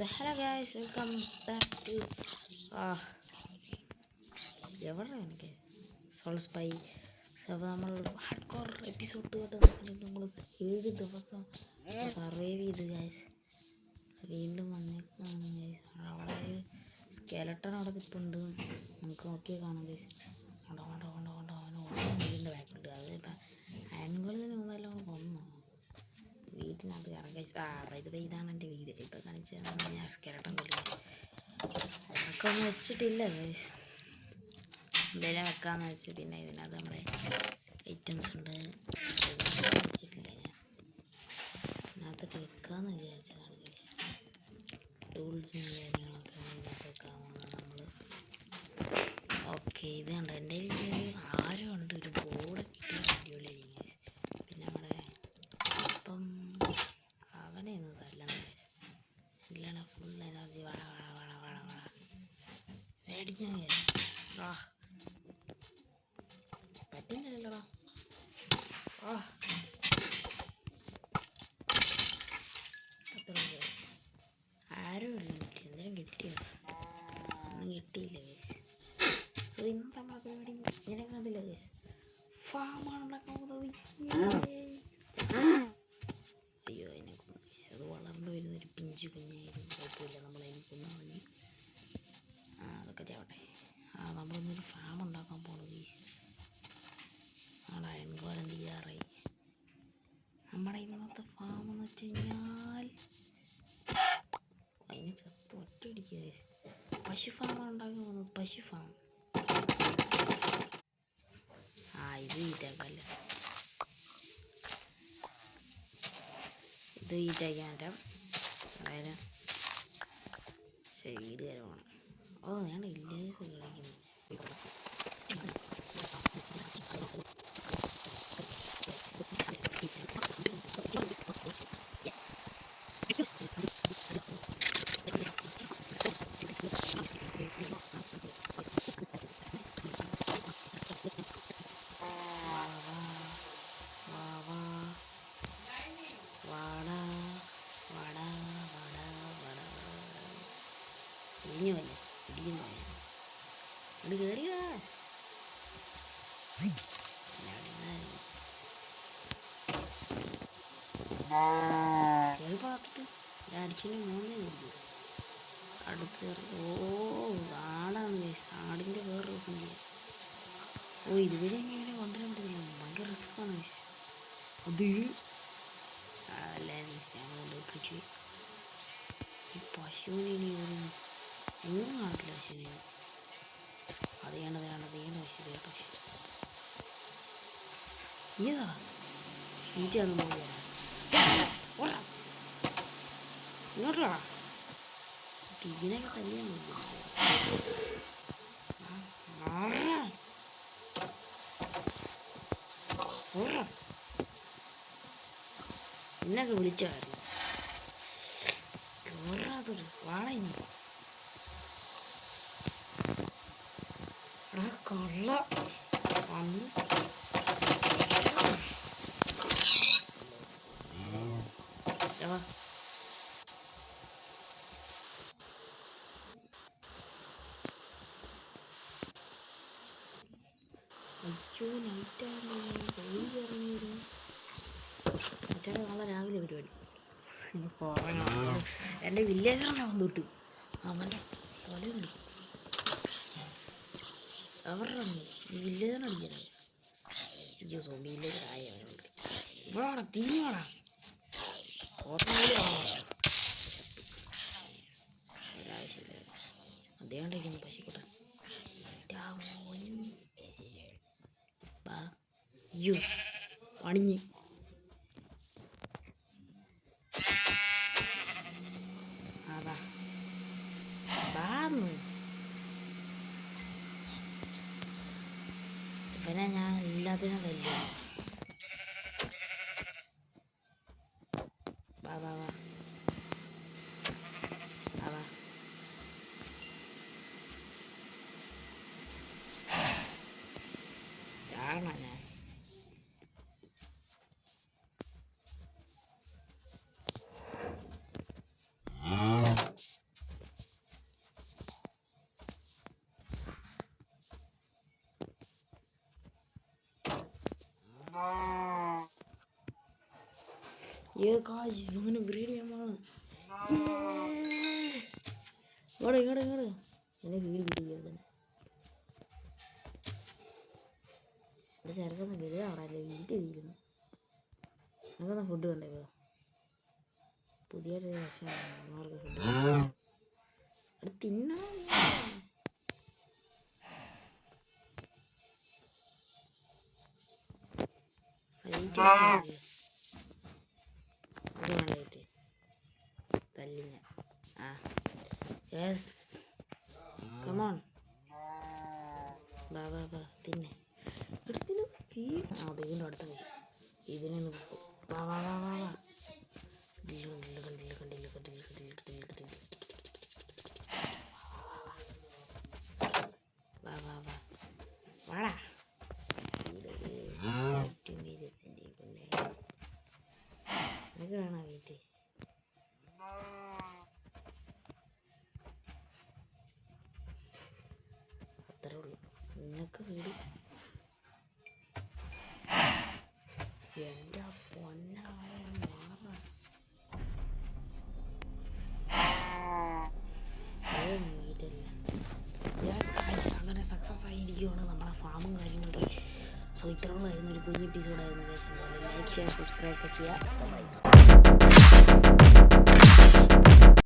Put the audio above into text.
So hello guys, welcome back to എവിടെ എനിക്ക് soul spy. അപ്പോൾ നമ്മൾ ഹാർഡ് കോർ എപ്പിസോഡ് നമ്മൾ 7 ദിവസം സർവൈവ് ചെയ്ത് ഗൈസ് വീണ്ടും വന്നേക്കാണ് ഗൈസ്. അവിടെ ഒരു സ്കെലട്ടൺ അവിടെ നിൽപ്പുണ്ട്, നമുക്ക് നോക്കിയാൽ കാണാം ഗൈസ്. വീടിൻ്റെ ബാക്കുണ്ട്. അത് ഇപ്പം ആനുകളിന് മുമ്പെല്ലാം കൊന്നു വീട്ടിനകത്ത് ഇറങ്ങി. ഇതാണ് എൻ്റെ വീട്. ഇപ്പം കാണിച്ചാൽ ഞാൻ സ്കെലട്ടൺ കൊല്ലി അതൊക്കെ ഒന്നും വെച്ചിട്ടില്ല ഗൈസ്. എന്തെങ്കിലും വെക്കാമെന്ന് വെച്ച് പിന്നെ ഇതിനകത്ത് നമ്മുടെ ഐറ്റംസ് ഉണ്ട് വെച്ചിട്ടില്ല. ഞാൻ ഇതിനകത്തിട്ട് വെക്കാമെന്ന് വിചാരിച്ചതാണ് ഗൈസ്. ടൂൾസും കാര്യങ്ങളൊക്കെ ഇതിനകത്ത് വെക്കാമെന്ന് നമ്മൾ. ഓക്കെ, ഇത് കണ്ടോ എൻ്റെ ആരും ഉണ്ട്. ഒരു ബോർഡ് അടിപൊളി. പിന്നെ നമ്മുടെ ഇപ്പം അവനെ ഒന്ന് തല്ലണം ഇല്ലാണ്. ഫുൾ എനർജി വള മേടിക്കാൻ പറ്റുന്നില്ലല്ലോടാ. ആരും ഇല്ല. എന്തെങ്കിലും കിട്ടിയോ? ഒന്നും കിട്ടിയില്ല ഗൈസ്. സോ ഇന്നത്തെ നമ്മളെ പരിപാടി ഇങ്ങനെ കണ്ടില്ല ഗൈസ്. ഫാമാണ് ഉണ്ടാക്കാൻ പോകുന്നത്. അയ്യോ അതിനെ കൊന്നു ഗൈസ്. അത് വളർന്നു വരുന്നൊരു പിഞ്ചു കുഞ്ഞായിരുന്നു. കുഴപ്പമില്ല, നമ്മളതിനെ കൊന്നു കളഞ്ഞു. അതൊക്കെ ചെയ്യട്ടെ. നമ്മളിന്നൊരു ഫാം ഉണ്ടാക്കാൻ പോകണം ഗൈസ്. നമ്മുടെ അയൻകോലം തീരാറായി. നമ്മുടെ ഇന്നത്തെ ഫാം എന്ന് വെച്ച് കഴിഞ്ഞാൽ അതിന് ചത്ത് ഒറ്റയടിക്കുക ഗൈസ്. പശു ഫാമാണ് ഉണ്ടാക്കാൻ പോകുന്നത്. പശു ഫാം. ഇത് ഈറ്റാക്കല്ല, ഇത് ഈറ്റാക്കാൻ പറ്റാം. അതായത് വീട് വരെ പോകണം. ഞാൻ ഇല്ലേസ് കളിക്കുന്നു. ഇടിഞ്ഞല്ലേ ഇടിക്കുന്നു അത് കയറിയാ കയറി പാത്തിട്ട് അടിച്ചിട്ട് മൂന്നേ കുടിക്കും അടുത്ത്. ആടാണ് ആടിൻ്റെ വേറൊരു സംഖ്യ. ഇതുവരെ എങ്ങനെ കൊണ്ടുവരാൻ പറ്റില്ല. ഭയങ്കര റിസ്ക്കാണ് അത്. ഞങ്ങൾ കൃഷി ഈ പശുവിനെ ഇനി ഒരു 3 നാട്ടിലെ പശുവിനെ അത് ചെയ്യേണ്ട പശു ഏതാ ഈറ്റാണ് പോയി ഇങ്ങോട്ടാ. ഇതിനൊക്കെ തന്നെയാണ് എന്നൊക്കെ വിളിച്ചായിരുന്നു. കേറാത്തൊരു വാള കൊള്ള വന്നു. അയ്യോ നൈറ്റാണ് ഇറങ്ങി വരും. അച്ഛൻ്റെ നാളെ രാവിലെ പരിപാടി. എൻ്റെ വില്ലേജറിനെ വന്നിട്ടു അവൻ്റെ തൊല കളിക്കും. അവരുടെ ഈ വില്ലേജറിനെ അടിക്കാനായി. അയ്യോ സോംബി വില്ലേജർ ആയി അവനുണ്ട്. ഇവിടെ തീഞ്ഞോടാ ഒരാവശ്യമില്ല. അദ്ദേഹം ഉണ്ടായിരുന്നു പശുക്കൂട്ടൻ. അയ്യോ പണിഞ്ഞ് അതാ ബാന്ന് ഇവനെ ഞാൻ എല്ലാത്തിനും തല്ലു. വാ വാ വാ വാ ചാടണ ഞാൻ ഇവങ്ങനെ ബ്രീഡ് ചെയ്യാൻ പോകണം. ഇങ്ങോട്ട് എന്നെ വീട് പിടിക്കുക തന്നെ. എൻ്റെ ചെറുക്കൊന്ന് വലുതാവണല്ലേ വീട്ടിൽ ഇരിക്കുന്നു. നമുക്കൊന്ന് ഫുഡ് വേണ്ടേ ഇപ്പോൾ? പുതിയൊരു വശമാണ് അവർക്ക് ഫുഡ് അത് തിന്നണം. അത് വേണ്ടായിട്ട് തല്ലിഞ്ഞ ആ യെസ് കമോൺ ബാ തിന്നെ എടുത്തിന് ആ ഇതിൻ്റെ അടുത്ത വരും. ഇതിനൊന്ന് വാ വാ വാ വാ വാ വാ വാ വാ വാടാ. നിനക്ക് വേണോ വീട്ടിൽ? അത്രേ ഉള്ളൂ നിനക്ക് വീട്. എൻ്റെ പൊന്നായ മാറ വീട്ടില്ല. അങ്ങനെ സക്സസ് ആയിരിക്കുകയാണ് നമ്മളെ ഫാമും കാര്യങ്ങളൊക്കെ. സോ ഇത്രയുള്ളായിരുന്നു ഒരു കുഞ്ഞ് എപ്പിസോഡായിരുന്നു. ലൈക്ക് ഷെയർ സബ്സ്ക്രൈബ് ഒക്കെ ചെയ്യുക.